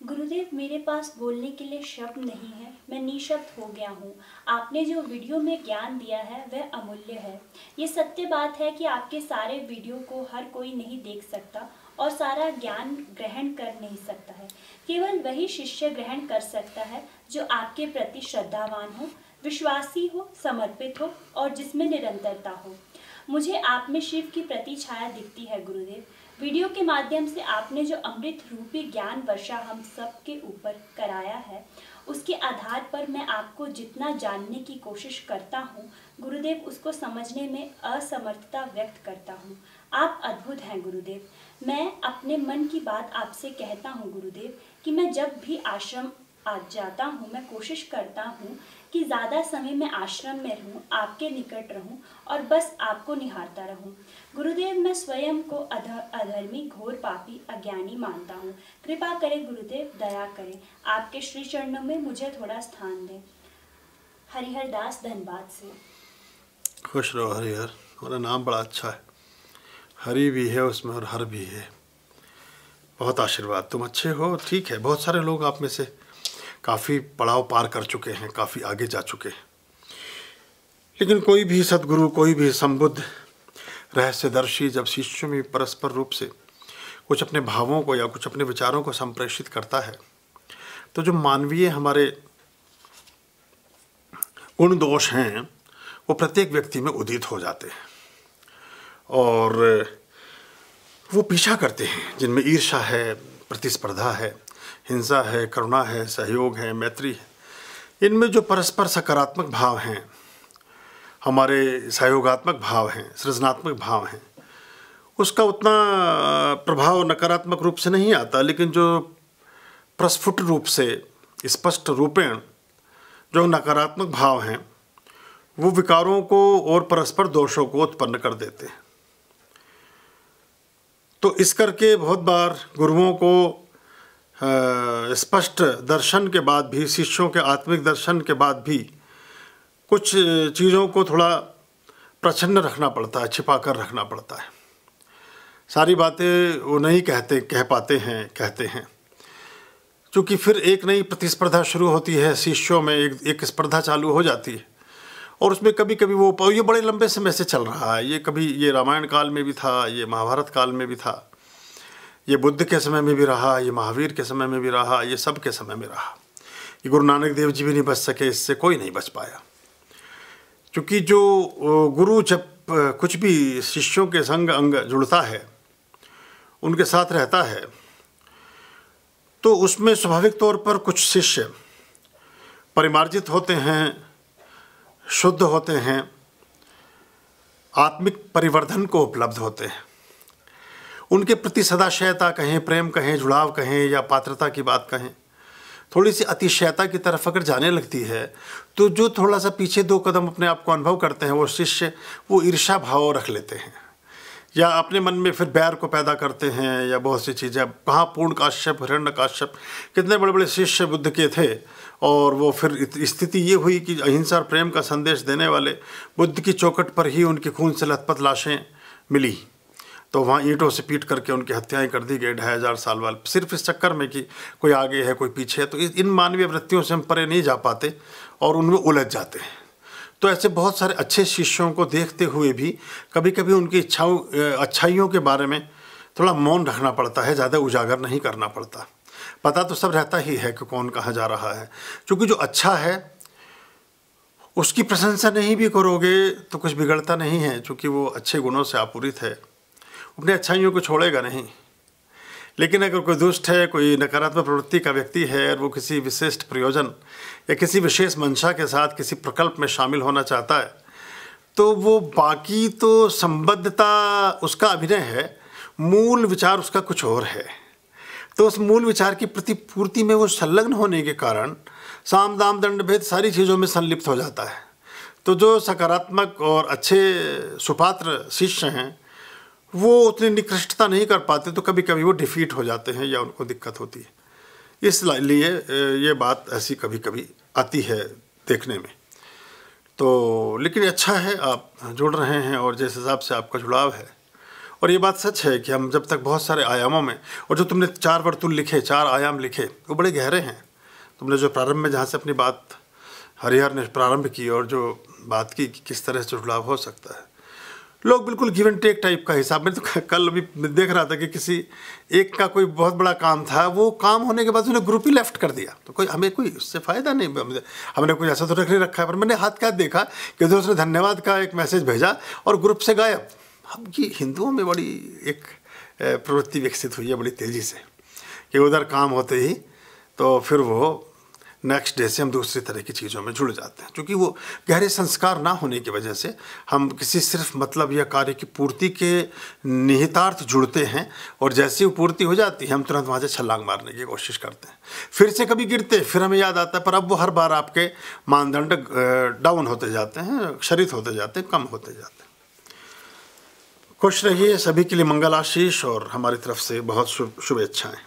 गुरुदेव, मेरे पास बोलने के लिए शब्द नहीं है। मैं निशब्द हो गया हूँ। आपने जो वीडियो में ज्ञान दिया है वह अमूल्य है। ये सत्य बात है कि आपके सारे वीडियो को हर कोई नहीं देख सकता और सारा ज्ञान ग्रहण कर नहीं सकता है। केवल वही शिष्य ग्रहण कर सकता है जो आपके प्रति श्रद्धावान हो, विश्वासी हो, समर्पित हो और जिसमें निरंतरता हो। मुझे आप में शिव की प्रतिछाया दिखती है गुरुदेव। वीडियो के माध्यम से आपने जो अमृत रूपी ज्ञान वर्षा हम सब के ऊपर कराया है, उसके आधार पर मैं आपको जितना जानने की कोशिश करता हूँ गुरुदेव, उसको समझने में असमर्थता व्यक्त करता हूँ। आप अद्भुत हैं गुरुदेव। मैं अपने मन की बात आपसे कहता हूँ गुरुदेव कि मैं जब भी आश्रम आ जाता हूँ मैं कोशिश करता हूँ कि ज़्यादा समय मैं आश्रम में रहूँ, आपके निकट रहूँ और बस आपको निहारता रहूँ। गुरुदेव, मैं स्वयं को अधर्मी, घोर पापी, अज्ञानी मानता हूँ। कृपा करें गुरुदेव, दया करें। आपके श्री चरणों में मुझे थोड़ा स्थान दें। हरिहर दास, धनबाद से। खुश रहो हरिहर, तुम्हारा नाम बड़ा अच्छा है। हरि भी है उसमें और हर भी है। बहुत आशीर्वाद, तुम अच्छे हो। ठीक है, बहुत सारे लोग आप में से काफ़ी पड़ाव पार कर चुके हैं, काफ़ी आगे जा चुके हैं, लेकिन कोई भी सद्गुरु, कोई भी संबुद्ध रहस्यदर्शी जब शिष्यों में परस्पर रूप से कुछ अपने भावों को या कुछ अपने विचारों को संप्रेषित करता है तो जो मानवीय हमारे गुण दोष हैं वो प्रत्येक व्यक्ति में उदित हो जाते हैं और वो पीछा करते हैं, जिनमें ईर्ष्या है, प्रतिस्पर्धा है, हिंसा है, करुणा है, सहयोग है, मैत्री है। इनमें जो परस्पर सकारात्मक भाव हैं, हमारे सहयोगात्मक भाव हैं, सृजनात्मक भाव हैं, उसका उतना प्रभाव नकारात्मक रूप से नहीं आता, लेकिन जो प्रस्फुट रूप से, स्पष्ट रूपेण जो नकारात्मक भाव हैं वो विकारों को और परस्पर दोषों को उत्पन्न कर देते हैं। तो इस करके बहुत बार गुरुओं को स्पष्ट दर्शन के बाद भी, शिष्यों के आत्मिक दर्शन के बाद भी कुछ चीज़ों को थोड़ा प्रच्छन्न रखना पड़ता है, छिपा कर रखना पड़ता है। सारी बातें वो नहीं कहते हैं क्योंकि फिर एक नई प्रतिस्पर्धा शुरू होती है, शिष्यों में एक स्पर्धा चालू हो जाती है और उसमें कभी कभी वो, ये बड़े लंबे समय से चल रहा है, ये कभी ये रामायण काल में भी था, ये महाभारत काल में भी था, ये बुद्ध के समय में भी रहा, ये महावीर के समय में भी रहा, ये सब के समय में रहा। ये गुरु नानक देव जी भी नहीं बच सके, इससे कोई नहीं बच पाया। क्योंकि जो गुरु जब कुछ भी शिष्यों के संग अंग जुड़ता है, उनके साथ रहता है, तो उसमें स्वाभाविक तौर पर कुछ शिष्य परिमार्जित होते हैं, शुद्ध होते हैं, आत्मिक परिवर्धन को उपलब्ध होते हैं। उनके प्रति सदाशयता कहें, प्रेम कहें, जुड़ाव कहें या पात्रता की बात कहें, थोड़ी सी अतिशयता की तरफ अगर जाने लगती है तो जो थोड़ा सा पीछे दो कदम अपने आप को अनुभव करते हैं वो शिष्य, वो ईर्ष्या भाव रख लेते हैं या अपने मन में फिर बैर को पैदा करते हैं या बहुत सी चीज़ें। कहाँ पूर्ण काश्यप, हिरण्य काश्यप, कितने बड़े बड़े शिष्य बुद्ध के थे और वो फिर स्थिति ये हुई कि अहिंसा और प्रेम का संदेश देने वाले बुद्ध की चौखट पर ही उनकी खून से लथपथ लाशें मिली, तो वहाँ ईंटों से पीट करके उनकी हत्याएं कर दी गई 2500 साल वाले, सिर्फ इस चक्कर में कि कोई आगे है कोई पीछे है। तो इन मानवीय वृत्तियों से हम परे नहीं जा पाते और उनमें उलझ जाते हैं। तो ऐसे बहुत सारे अच्छे शिष्यों को देखते हुए भी कभी कभी उनकी अच्छाइयों के बारे में थोड़ा मौन रखना पड़ता है, ज़्यादा उजागर नहीं करना पड़ता। पता तो सब रहता ही है कि कौन कहाँ जा रहा है, क्योंकि जो अच्छा है उसकी प्रशंसा नहीं भी करोगे तो कुछ बिगड़ता नहीं है, क्योंकि वो अच्छे गुणों से आपूरित है, अपने अच्छाइयों को छोड़ेगा नहीं। लेकिन अगर कोई दुष्ट है, कोई नकारात्मक प्रवृत्ति का व्यक्ति है और वो किसी विशिष्ट प्रयोजन या किसी विशेष मंशा के साथ किसी प्रकल्प में शामिल होना चाहता है, तो वो बाकी तो संबद्धता उसका अभिनय है, मूल विचार उसका कुछ और है। तो उस मूल विचार की प्रतिपूर्ति में वो संलग्न होने के कारण साम दाम दंड भेद सारी चीज़ों में संलिप्त हो जाता है। तो जो सकारात्मक और अच्छे सुपात्र शिष्य हैं वो उतनी निकृष्टता नहीं कर पाते, तो कभी कभी वो डिफीट हो जाते हैं या उनको दिक्कत होती है। इसलिए ये बात ऐसी कभी कभी आती है देखने में। तो लेकिन अच्छा है आप जुड़ रहे हैं और जिस हिसाब से आपका जुड़ाव है और ये बात सच है कि हम जब तक बहुत सारे आयामों में, और जो तुमने 4 वर्तुल लिखे, 4 आयाम लिखे, वो बड़े गहरे हैं। तुमने जो प्रारंभ में जहाँ से अपनी बात हरिहर ने प्रारंभ की और जो बात की कि किस तरह से जुड़ाव हो सकता है, लोग बिल्कुल गिव एंड टेक टाइप का हिसाब में। तो कल अभी देख रहा था कि किसी एक का कोई बहुत बड़ा काम था, वो काम होने के बाद उन्हें ग्रुप ही लेफ्ट कर दिया। तो कोई हमें कोई उससे फ़ायदा नहीं, हमने कोई ऐसा तो नहीं रखा है, पर मैंने हाथ क्या देखा कि उसने धन्यवाद का एक मैसेज भेजा और ग्रुप से गायब। अब ये हिंदुओं में बड़ी एक प्रवृत्ति विकसित हुई है बड़ी तेज़ी से कि उधर काम होते ही तो फिर वो नेक्स्ट डे से हम दूसरी तरह की चीज़ों में जुड़ जाते हैं, क्योंकि वो गहरे संस्कार ना होने की वजह से हम किसी सिर्फ मतलब या कार्य की पूर्ति के निहितार्थ जुड़ते हैं, और जैसे वो पूर्ति हो जाती है हम तुरंत वहाँ से छलांग मारने की कोशिश करते हैं, फिर से कभी गिरते, फिर हमें याद आता है, पर अब वो हर बार आपके मानदंड डाउन होते जाते हैं, क्षरित होते जाते हैं, कम होते जाते हैं। खुश रहिए, सभी के लिए मंगल आशीष और हमारी तरफ से बहुत शुभेच्छाएँ।